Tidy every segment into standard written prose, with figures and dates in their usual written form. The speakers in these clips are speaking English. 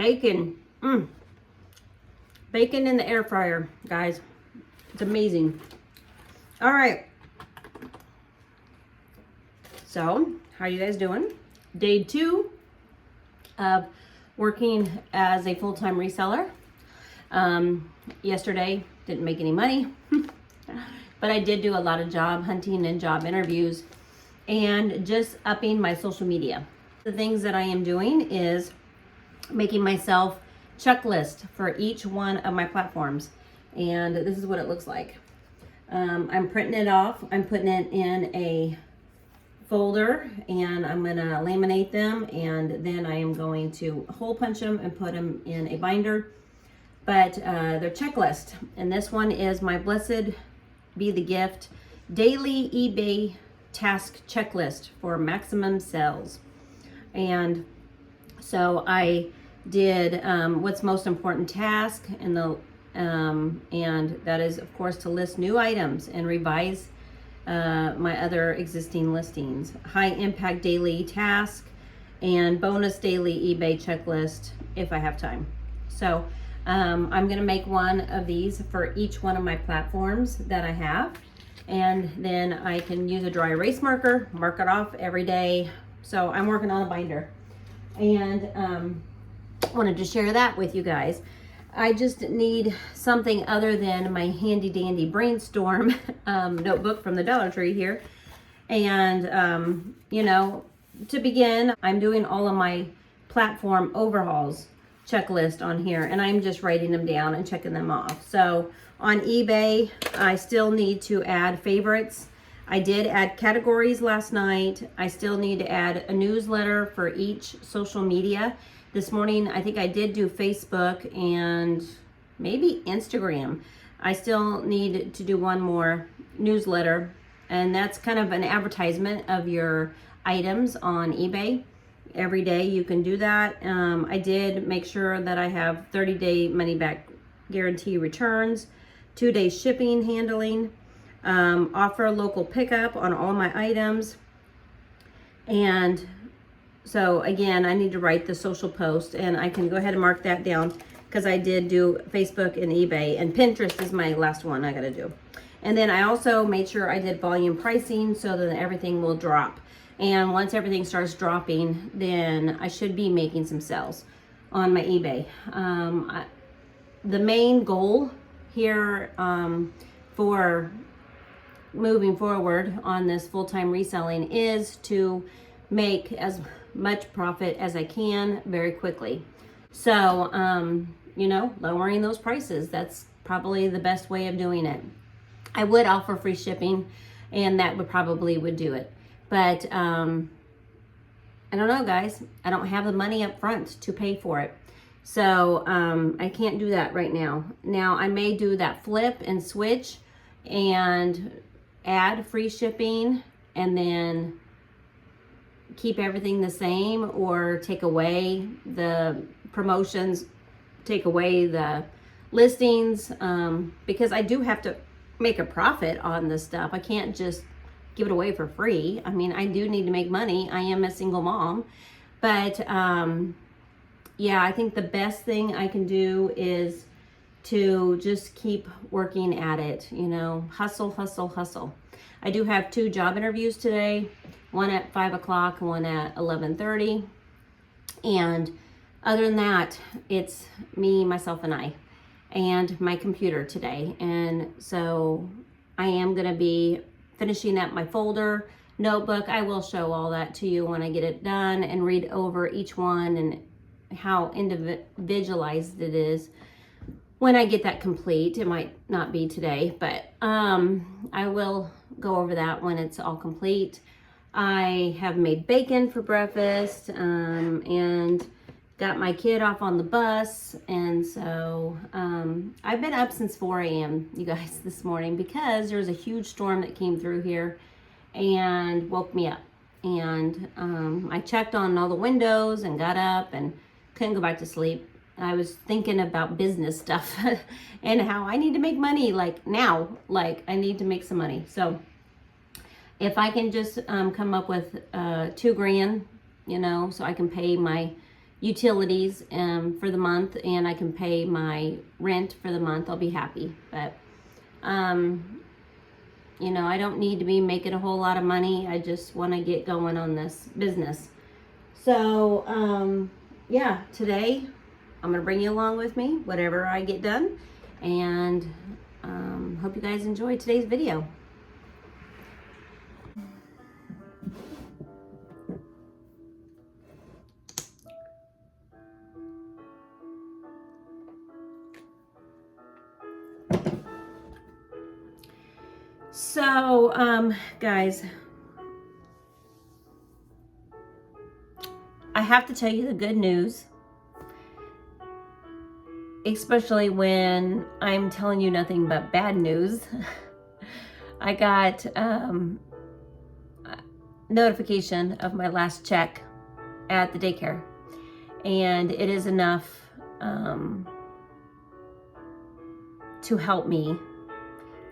bacon. Bacon in the air fryer, guys. It's amazing. All right. So, how are you guys doing? Day 2 of working as a full-time reseller. Yesterday, didn't make any money, but I did do a lot of job hunting and job interviews and just upping my social media. The things that I am doing is making myself checklist for each one of my platforms. And this is what it looks like. I'm printing it off. I'm putting it in a folder and I'm going to laminate them, and then I am going to hole punch them and put them in a binder. But they're checklist, and this one is my BlessedBeTheGift daily eBay task checklist for maximum sales. And so I did what's most important task, and that is of course to list new items and revise my other existing listings, high impact daily task, and bonus daily eBay checklist if I have time. So I'm going to make one of these for each one of my platforms that I have, and then I can use a dry erase marker, mark it off every day. So I'm working on a binder, and wanted to share that with you guys. I just need something other than my handy dandy brainstorm notebook from the Dollar Tree here. And, you know, to begin, I'm doing all of my platform overhauls checklist on here, and I'm just writing them down and checking them off. So on eBay, I still need to add favorites. I did add categories last night. I still need to add a newsletter for each social media. This morning, I think I did do Facebook and maybe Instagram. I still need to do one more newsletter, and that's kind of an advertisement of your items on eBay. Every day you can do that. I did make sure that I have 30-day money-back guarantee returns, 2-day shipping handling, offer local pickup on all my items, and so again, I need to write the social post, and I can go ahead and mark that down because I did do Facebook and eBay, and Pinterest is my last one I got to do. And then I also made sure I did volume pricing so that everything will drop. And once everything starts dropping, then I should be making some sales on my eBay. The main goal here for moving forward on this full-time reselling is to make as much profit as I can very quickly. So, you know, lowering those prices, that's probably the best way of doing it. I would offer free shipping, and that would do it. But I don't know, guys. I don't have the money up front to pay for it. So I can't do that right now. Now, I may do that flip and switch and add free shipping and then keep everything the same, or take away the promotions, take away the listings, because I do have to make a profit on this stuff. I can't just give it away for free. I mean, I do need to make money. I am a single mom, but yeah, I think the best thing I can do is to just keep working at it, you know, hustle, hustle, hustle. I do have 2 job interviews today, one at 5 o'clock and one at 11:30. And other than that, it's me, myself, and I, and my computer today. And so I am going to be finishing up my folder notebook. I will show all that to you when I get it done and read over each one and how individualized it is when I get that complete. It might not be today, but I will go over that when it's all complete. I have made bacon for breakfast and got my kid off on the bus. And so I've been up since 4 a.m. you guys this morning because there was a huge storm that came through here and woke me up. And I checked on all the windows and got up and couldn't go back to sleep. I was thinking about business stuff and how I need to make money like now, like I need to make some money. So if I can just come up with $2,000, you know, so I can pay my utilities for the month, and I can pay my rent for the month, I'll be happy. But you know, I don't need to be making a whole lot of money. I just want to get going on this business. So yeah, today I'm gonna bring you along with me, whatever I get done, and hope you guys enjoy today's video. So, guys, I have to tell you the good news, especially when I'm telling you nothing but bad news. I got notification of my last check at the daycare, and it is enough to help me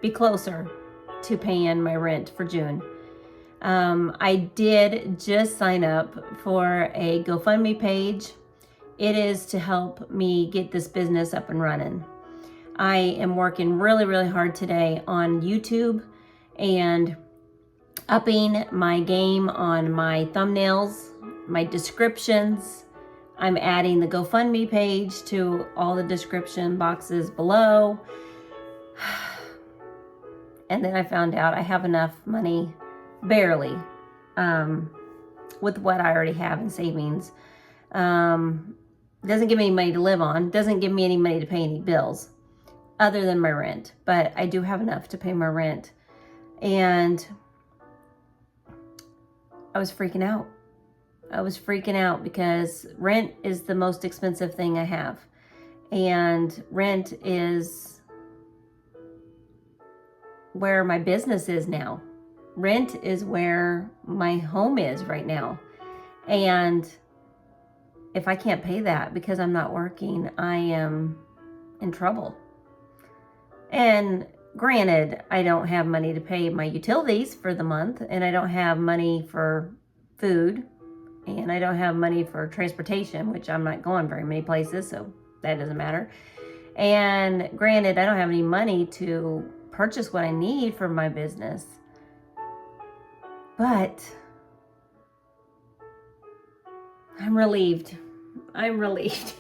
be closer to paying my rent for June. I did just sign up for a GoFundMe page. It is to help me get this business up and running. I am working really, really hard today on YouTube and upping my game on my thumbnails, my descriptions. I'm adding the GoFundMe page to all the description boxes below. And then I found out I have enough money, barely, with what I already have in savings. Doesn't give me any money to live on, doesn't give me any money to pay any bills other than my rent. But I do have enough to pay my rent. And I was freaking out. I was freaking out because rent is the most expensive thing I have. And rent is where my business is now. Rent is where my home is right now. And if I can't pay that because I'm not working, I am in trouble. And granted, I don't have money to pay my utilities for the month, and I don't have money for food, and I don't have money for transportation, which I'm not going very many places, so that doesn't matter. And granted, I don't have any money to purchase what I need for my business. But I'm relieved. I'm relieved.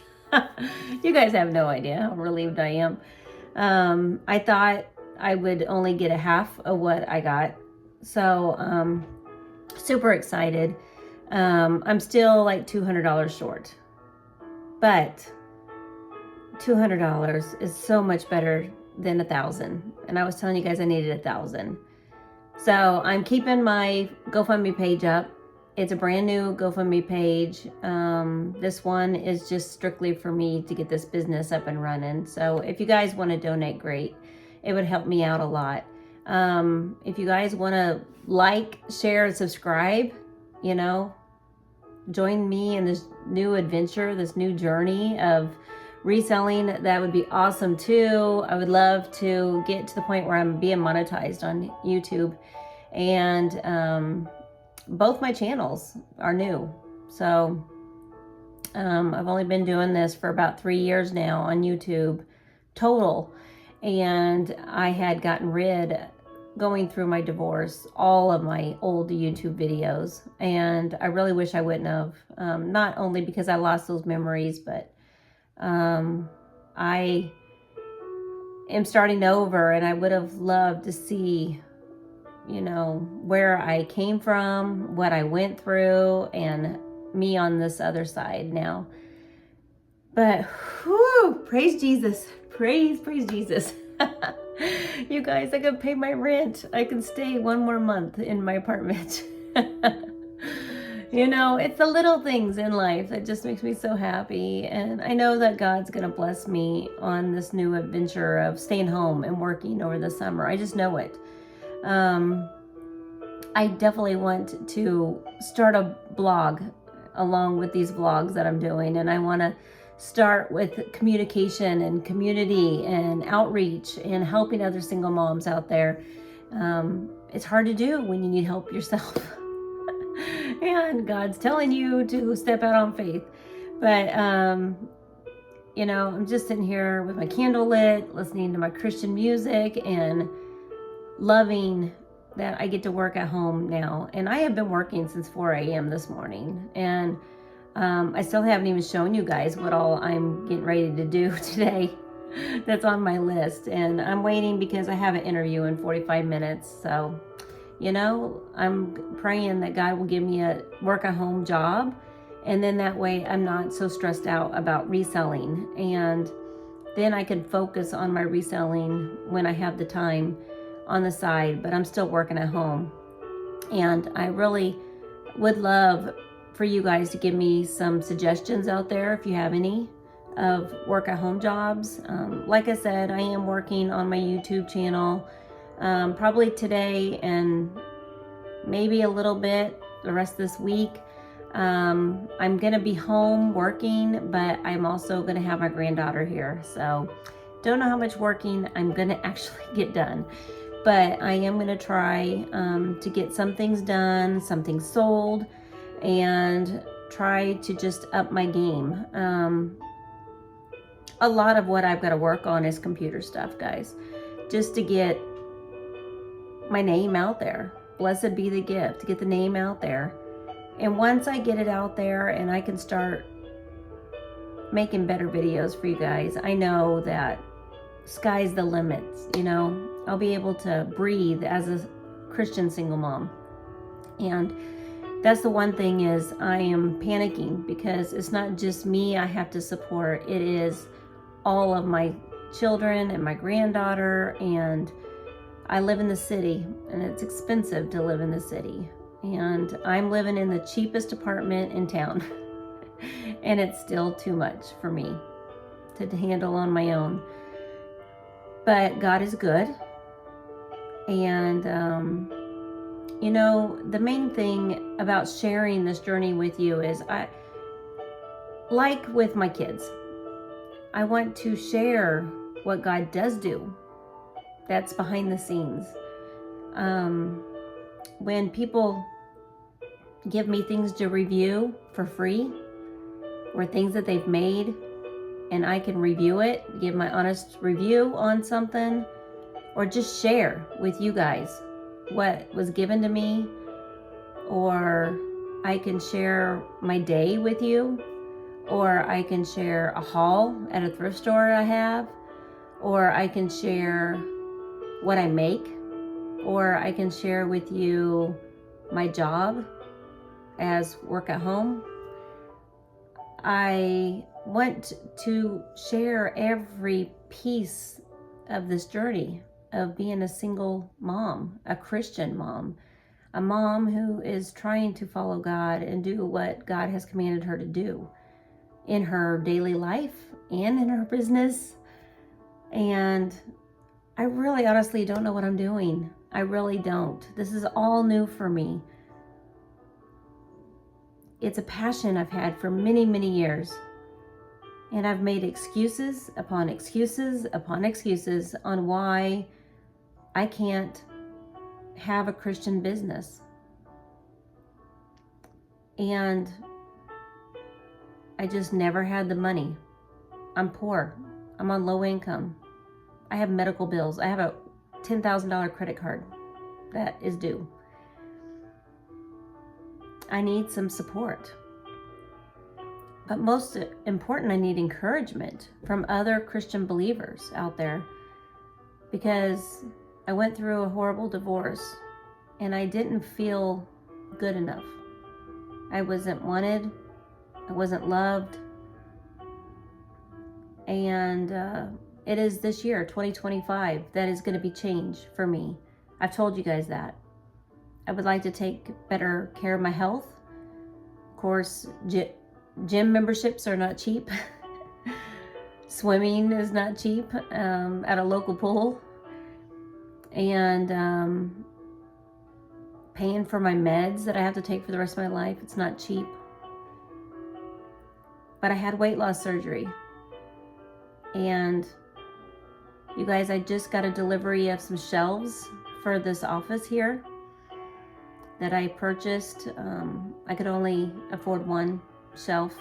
You guys have no idea how relieved I am. I thought I would only get a half of what I got. So super excited. I'm still like $200 short. But $200 is so much better than $1,000. And I was telling you guys I needed $1,000. So I'm keeping my GoFundMe page up. It's a brand new GoFundMe page. This one is just strictly for me to get this business up and running. So if you guys want to donate, great. It would help me out a lot. If you guys want to like, share, and subscribe, you know, join me in this new adventure, this new journey of reselling, that would be awesome too. I would love to get to the point where I'm being monetized on YouTube. And both my channels are new. So I've only been doing this for about 3 years now on YouTube total. And I had gotten rid, going through my divorce, all of my old YouTube videos. And I really wish I wouldn't have. Not only because I lost those memories, but I am starting over, and I would have loved to see, you know, where I came from, what I went through, and me on this other side now. But whew, praise Jesus. Praise Jesus. You guys, I can pay my rent. I can stay one more month in my apartment. You know, it's the little things in life that just makes me so happy. And I know that God's going to bless me on this new adventure of staying home and working over the summer. I just know it. I definitely want to start a blog along with these vlogs that I'm doing. And I want to start with communication and community and outreach and helping other single moms out there. It's hard to do when you need help yourself. And God's telling you to step out on faith. But, you know, I'm just sitting here with my candle lit, listening to my Christian music and loving that I get to work at home now. And I have been working since 4 a.m. this morning. And I still haven't even shown you guys what all I'm getting ready to do today. That's on my list. And I'm waiting because I have an interview in 45 minutes. So, you know, I'm praying that God will give me a work at home job. And then that way I'm not so stressed out about reselling. And then I can focus on my reselling when I have the time on the side, but I'm still working at home. And I really would love for you guys to give me some suggestions out there if you have any of work at home jobs. Like I said, I am working on my YouTube channel probably today and maybe a little bit the rest of this week. I'm gonna be home working, but I'm also gonna have my granddaughter here, so don't know how much working I'm gonna actually get done, but I am gonna try to get some things done, some things sold, and try to just up my game. A lot of what I've got to work on is computer stuff, guys, just to get my name out there. Blessed be the gift, to get the name out there. And once I get it out there and I can start making better videos for you guys, I know that sky's the limit. You know, I'll be able to breathe as a Christian single mom. And that's the one thing is I am panicking because it's not just me I have to support. It is all of my children and my granddaughter, and I live in the city and it's expensive to live in the city. And I'm living in the cheapest apartment in town. And it's still too much for me to handle on my own. But God is good. And, you know, the main thing about sharing this journey with you is like with my kids, I want to share what God does do. That's behind the scenes. When people give me things to review for free, or things that they've made, and I can review it, give my honest review on something, or just share with you guys what was given to me, or I can share my day with you, or I can share a haul at a thrift store I have, or I can share what I make, or I can share with you my job as work at home. I want to share every piece of this journey of being a single mom, a Christian mom, a mom who is trying to follow God and do what God has commanded her to do in her daily life and in her business. And I really honestly don't know what I'm doing. I really don't. This is all new for me. It's a passion I've had for many, many years. And I've made excuses upon excuses upon excuses on why I can't have a Christian business. And I just never had the money. I'm poor. I'm on low income. I have medical bills. I have a $10,000 credit card that is due. I need some support. But most important, I need encouragement from other Christian believers out there, because I went through a horrible divorce and I didn't feel good enough. I wasn't wanted. I wasn't loved. And it is this year, 2025, that is going to be change for me. I've told you guys that. I would like to take better care of my health. Of course, gym memberships are not cheap. Swimming is not cheap at a local pool. And paying for my meds that I have to take for the rest of my life, it's not cheap. But I had weight loss surgery. And you guys, I just got a delivery of some shelves for this office here that I purchased. I could only afford one shelf,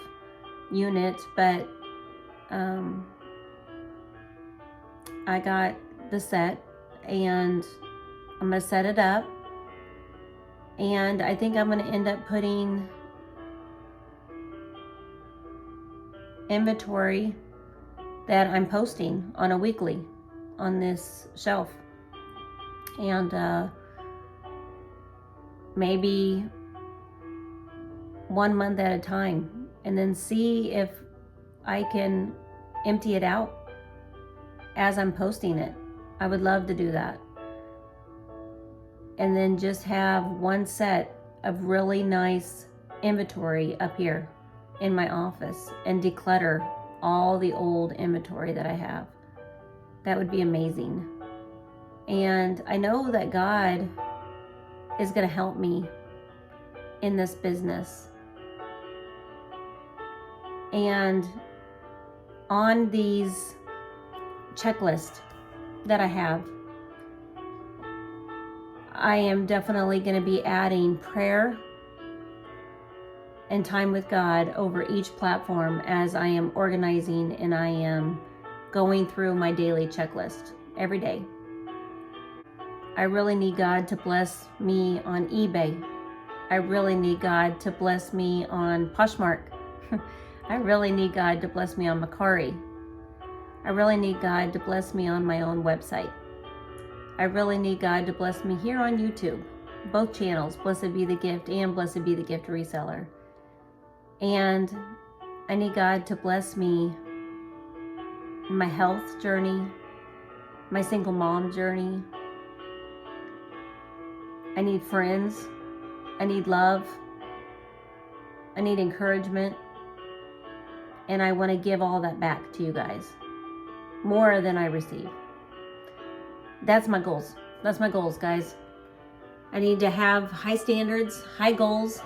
unit, but I got the set and I'm gonna set it up, and I think I'm gonna end up putting inventory that I'm posting on a weekly on this shelf, and maybe 1 month at a time, and then see if I can empty it out as I'm posting it. I would love to do that. And then just have one set of really nice inventory up here in my office and declutter all the old inventory that I have. That would be amazing. And I know that God is going to help me in this business. And on these checklists that I have, I am definitely going to be adding prayer and time with God over each platform as I am organizing and I am going through my daily checklist every day. I really need God to bless me on eBay. I really need God to bless me on Poshmark. I really need God to bless me on Mercari. I really need God to bless me on my own website. I really need God to bless me here on YouTube, both channels, Blessed Be the Gift and Blessed Be the Gift Reseller. And I need God to bless me in my health journey, my single mom journey. I need friends. I need love. I need encouragement. And I want to give all that back to you guys, more than I receive. That's my goals. That's my goals, guys. I need to have high standards, high goals,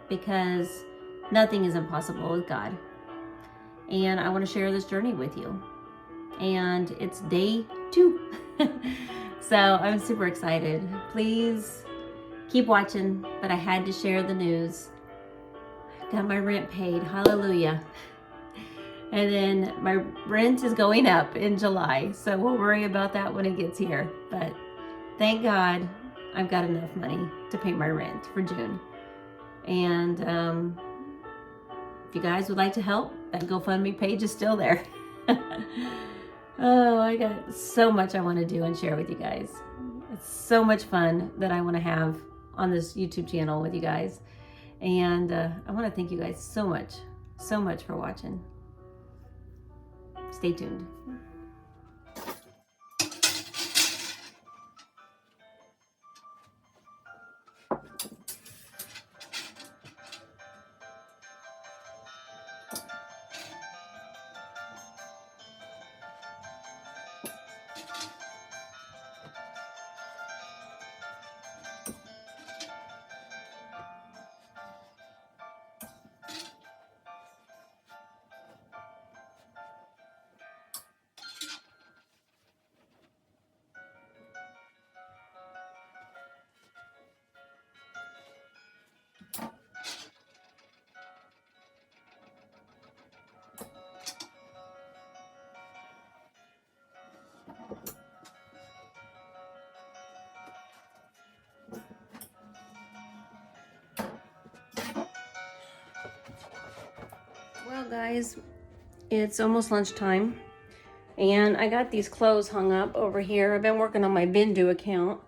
because nothing is impossible with God. And I want to share this journey with you. And it's day 2. So I'm super excited. Please keep watching, but I had to share the news. Got my rent paid. Hallelujah. And then my rent is going up in July, so we'll worry about that when it gets here. But thank God I've got enough money to pay my rent for June. And if you guys would like to help, that GoFundMe page is still there. Oh, I got so much I want to do and share with you guys. It's so much fun that I want to have on this YouTube channel with you guys. And I want to thank you guys so much for watching. Stay tuned. Well, guys, it's almost lunchtime, and I got these clothes hung up over here. I've been working on my Bindu account,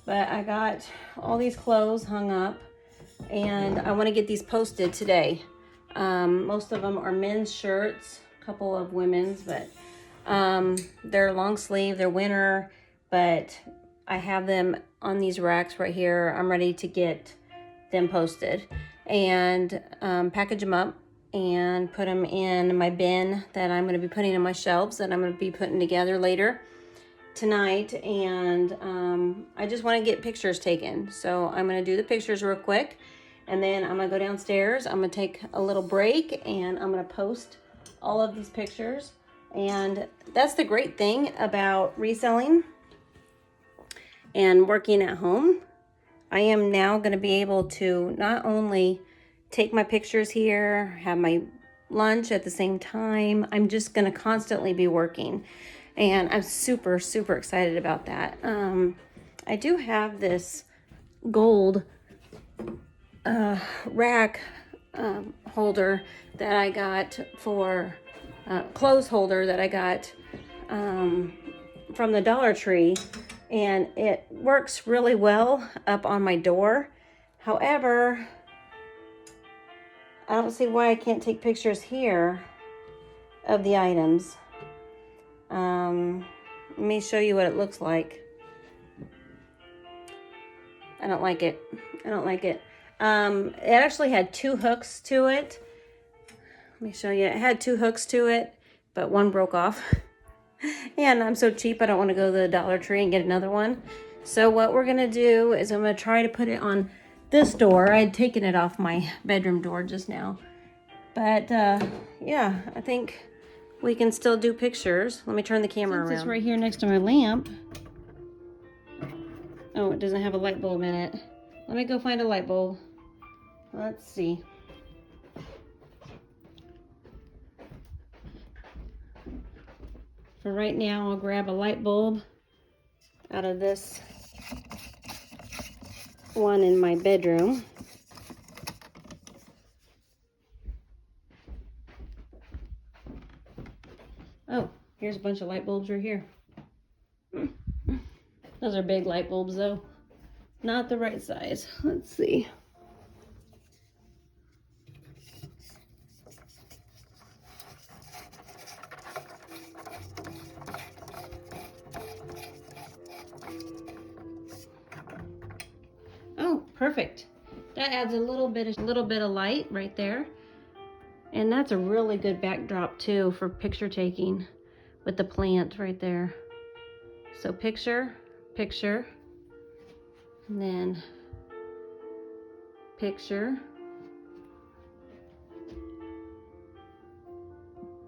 but I got all these clothes hung up, and I want to get these posted today. Most of them are men's shirts, a couple of women's, but they're long sleeve, they're winter, but I have them on these racks right here. I'm ready to get them posted and package them up and put them in my bin that I'm going to be putting on my shelves that I'm going to be putting together later tonight. And I just want to get pictures taken, so I'm going to do the pictures real quick, and then I'm going to go downstairs. I'm going to take a little break, and I'm going to post all of these pictures. And that's the great thing about reselling and working at home. I am now going to be able to not only take my pictures here, have my lunch at the same time. I'm just going to constantly be working, and I'm super, super excited about that. I do have this gold rack holder that I got for clothes holder that I got from the Dollar Tree, and it works really well up on my door. However, I don't see why I can't take pictures here of the items. Let me show you what it looks like. I don't like it. I don't like it. It actually had 2 hooks to it. Let me show you. It had 2 hooks to it, but one broke off. And I'm so cheap, I don't want to go to the Dollar Tree and get another one. So what we're going to do is I'm going to try to put it on this door. I had taken it off my bedroom door just now. But yeah, I think we can still do pictures. Let me turn the camera around. It's right here next to my lamp. Oh, it doesn't have a light bulb in it. Let me go find a light bulb. Let's see. For right now, I'll grab a light bulb out of this one in my bedroom. Oh, here's a bunch of light bulbs right here. Those are big light bulbs though. Not the right size. Let's see. Oh, perfect. That adds a little bit of light right there. And that's a really good backdrop too for picture taking with the plant right there. So picture, picture, and then picture,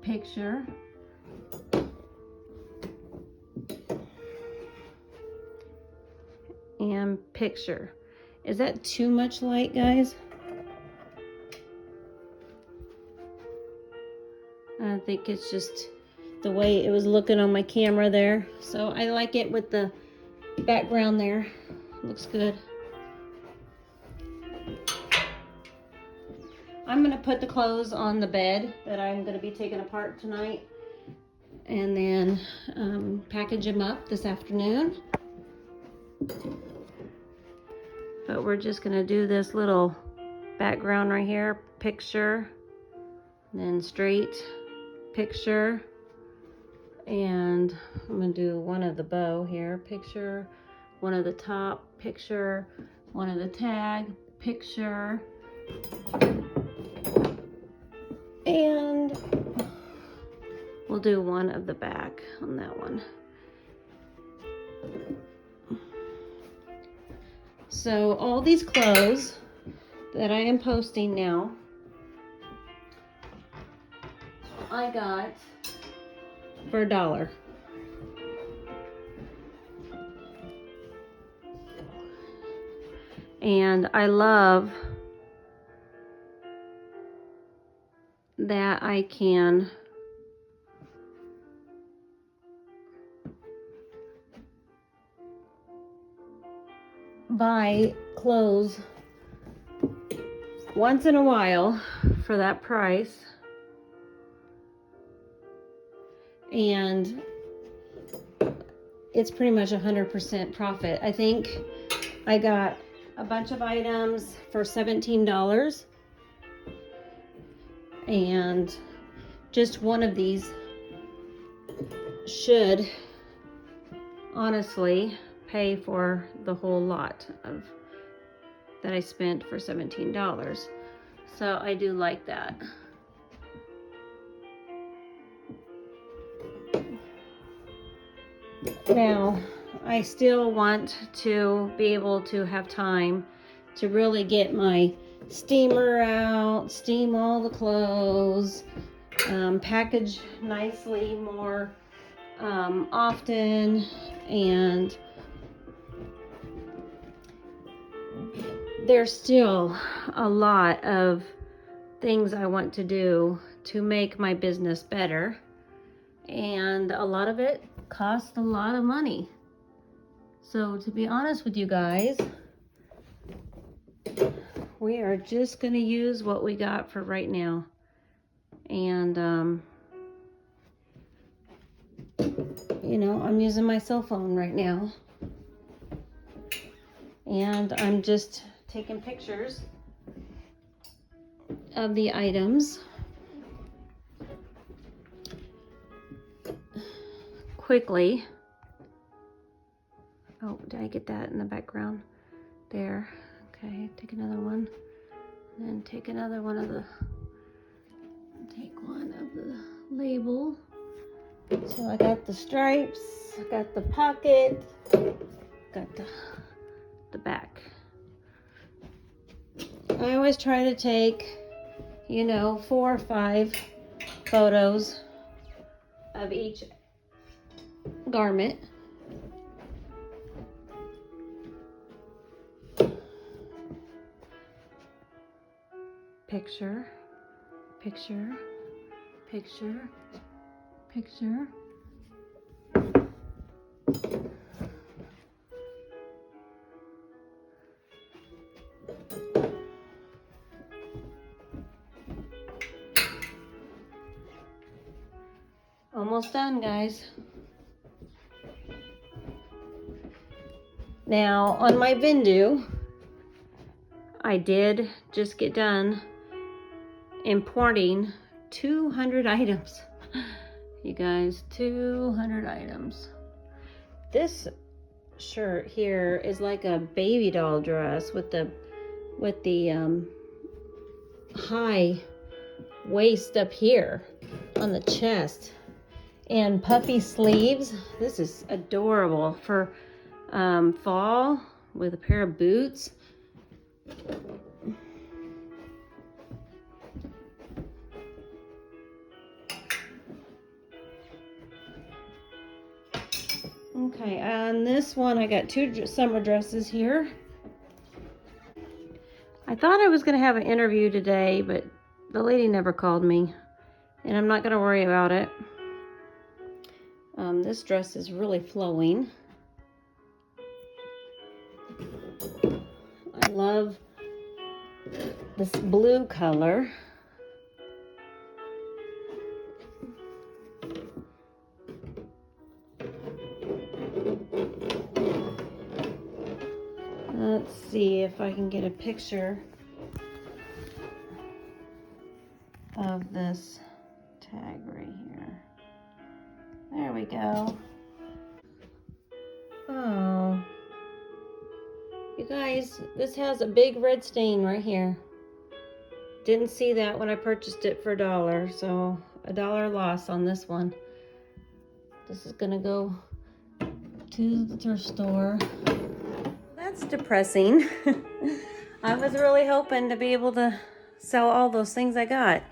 picture, and picture. Is that too much light, guys? I think it's just the way it was looking on my camera there. So I like it with the background there. Looks good. I'm going to put the clothes on the bed that I'm going to be taking apart tonight, and then package them up this afternoon. But we're just going to do this little background right here, picture, then straight, picture, and I'm going to do one of the bow here, picture, one of the top, picture, one of the tag, picture, and we'll do one of the back on that one. So all these clothes that I am posting now, I got for $1. And I love that I can buy clothes once in a while for that price. And it's pretty much 100% profit. I think I got a bunch of items for $17, and just one of these should honestly pay for the whole lot of that I spent for $17. So I do like that. Now, I still want to be able to have time to really get my steamer out, steam all the clothes, package nicely more often, and there's still a lot of things I want to do to make my business better. And a lot of it costs a lot of money. So to be honest with you guys, we are just gonna use what we got for right now. And you know, I'm using my cell phone right now. And I'm just taking pictures of the items quickly. Oh, did I get that in the background? There. Okay, take another one. And then take another one of the, take one of the label. So I got the stripes, I got the pocket, got the back. I always try to take, you know, 4 or 5 photos of each garment. Picture, picture, picture, picture. Almost done, guys. Now, on my Vendu, I did just get done importing 200 items. You guys, 200 items. This shirt here is like a baby doll dress with the high waist up here on the chest and puffy sleeves. This is adorable for fall with a pair of boots. Okay, on this one I got 2 summer dresses here. I thought I was going to have an interview today, but the lady never called me, and I'm not going to worry about it. This dress is really flowing. I love this blue color. Let's see if I can get a picture of this tag right here. There we go. Oh, you guys, this has a big red stain right here. Didn't see that when I purchased it for $1, so $1 loss on this one. This is gonna go to the thrift store. That's depressing. I was really hoping to be able to sell all those things I got.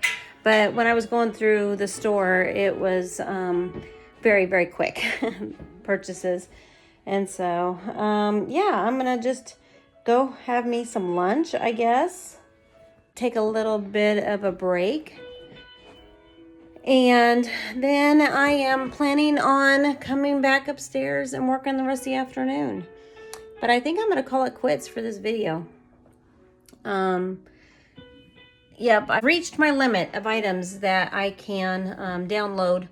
But when I was going through the store, it was very, very quick purchases. And so, yeah, I'm going to just go have me some lunch, I guess. Take a little bit of a break. And then I am planning on coming back upstairs and working the rest of the afternoon. But I think I'm going to call it quits for this video. Yep, I've reached my limit of items that I can download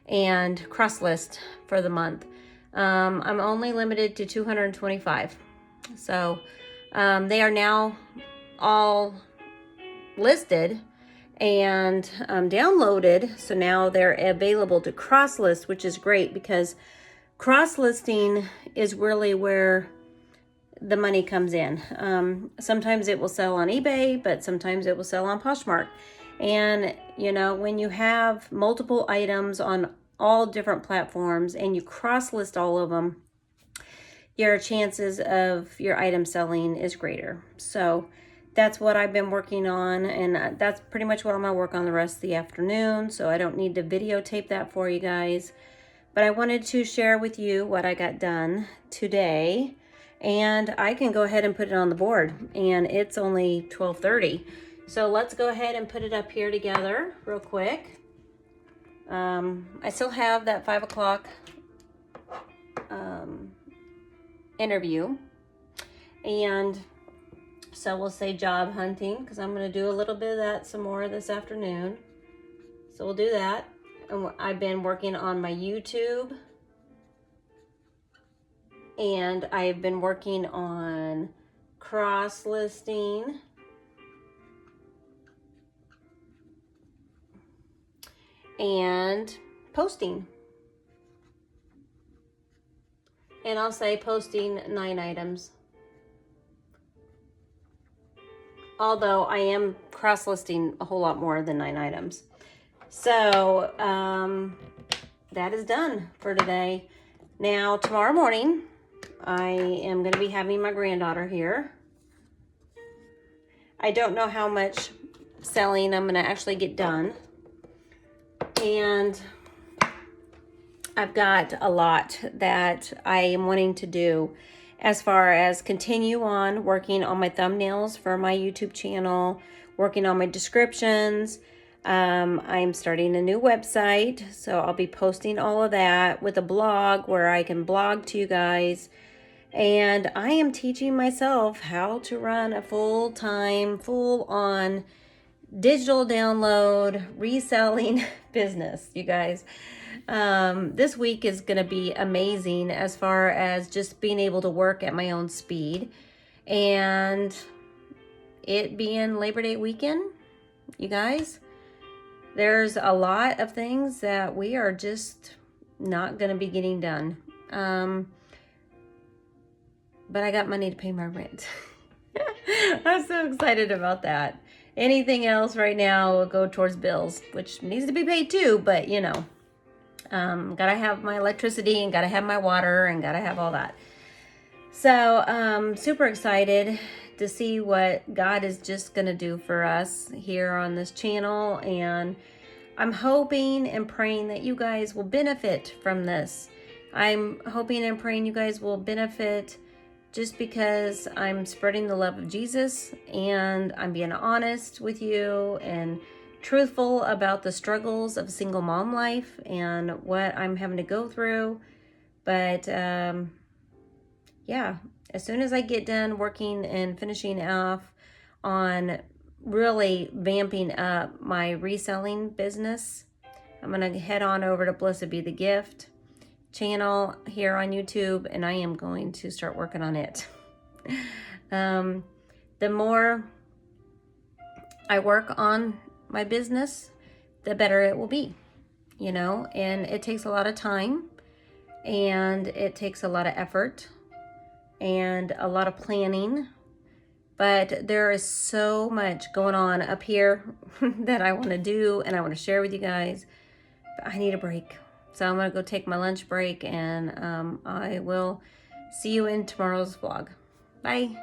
and cross-list for the month. I'm only limited to 225. So they are now all listed and downloaded. So now they're available to cross-list, which is great because cross-listing is really where the money comes in. Sometimes it will sell on eBay, but sometimes it will sell on Poshmark. And, you know, when you have multiple items on all different platforms and you cross-list all of them, your chances of your item selling is greater. So that's what I've been working on, and that's pretty much what I'm gonna work on the rest of the afternoon, so I don't need to videotape that for you guys. But I wanted to share with you what I got done today, and I can go ahead and put it on the board, and it's only 12:30. So let's go ahead and put it up here together real quick. I still have that 5 o'clock interview. And so we'll say job hunting, because I'm going to do a little bit of that some more this afternoon. So we'll do that. And I've been working on my YouTube. And I've been working on cross-listing. And posting. And I'll say posting 9 items. Although I am cross-listing a whole lot more than 9 items. So that is done for today. Now tomorrow morning, I am going to be having my granddaughter here. I don't know how much selling I'm going to actually get done. And I've got a lot that I am wanting to do as far as continue on working on my thumbnails for my YouTube channel, working on my descriptions. I'm starting a new website, so I'll be posting all of that with a blog where I can blog to you guys. And I am teaching myself how to run a full-time, full-on digital download reselling business, you guys. This week is going to be amazing as far as just being able to work at my own speed, and it being Labor Day weekend, you guys, there's a lot of things that we are just not going to be getting done. But I got money to pay my rent. I'm so excited about that. Anything else right now will go towards bills, which needs to be paid too, but you know, gotta have my electricity and gotta have my water and gotta have all that. So super excited to see what God is just gonna do for us here on this channel, and I'm hoping and praying that you guys will benefit from this. I'm hoping and praying you guys will benefit just because I'm spreading the love of Jesus, and I'm being honest with you and truthful about the struggles of single mom life and what I'm having to go through. But yeah, as soon as I get done working and finishing off on really vamping up my reselling business, I'm gonna head on over to BlessedBeTheGift channel here on YouTube, and I am going to start working on it. The more I work on my business, the better it will be, you know, and it takes a lot of time, and it takes a lot of effort and a lot of planning, but there is so much going on up here that I want to do and I want to share with you guys, but I need a break. So I'm going to go take my lunch break, and I will see you in tomorrow's vlog. Bye.